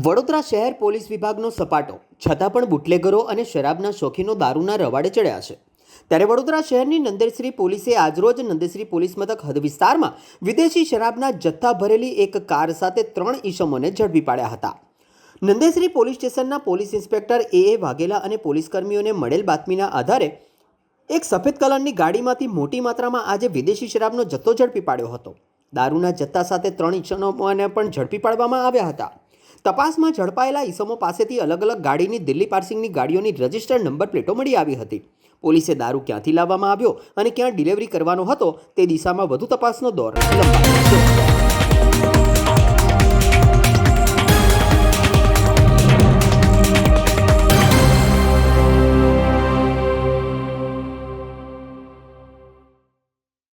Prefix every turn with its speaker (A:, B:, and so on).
A: વડોદરા શહેર પોલીસ વિભાગનો સપાટો છતાં પણ બુટલેગરો અને શરાબના શોખીનો દારૂના રવાડે ચડ્યા છે। ત્યારે વડોદરા શહેરની નંદેશ્રી પોલીસે આજરોજ નંદેશ્રી પોલીસ મથક હદ વિસ્તારમાં વિદેશી શરાબના જથ્થા ભરેલી એક કાર સાથે 3 ઈસમોને ઝડપી પાડ્યા હતા। નંદેશ્રી પોલીસ સ્ટેશનના પોલીસ ઇન્સ્પેક્ટર એ વાઘેલા અને પોલીસ કર્મીઓને મળેલ બાતમીના આધારે એક સફેદ કલરની ગાડીમાંથી મોટી માત્રામાં આજે વિદેશી શરાબનો જથ્થો ઝડપી પાડ્યો હતો। દારૂના જથ્થા સાથે 3 ઈસમોને પણ ઝડપી પાડવામાં આવ્યા હતા। તપાસમાં ઝડપાયેલા ઈસમો પાસેથી અલગ અલગ ગાડીની દિલ્હી પાર્સિંગની ગાડીઓની રજિસ્ટર્ડ નંબર પ્લેટો મળી આવી હતી। પોલીસે દારૂ ક્યાંથી લાવવામાં આવ્યો અને ક્યાં ડિલિવરી કરવાનો હતો તે દિશામાં વધુ તપાસનો દોર લંબાવ્યો છે।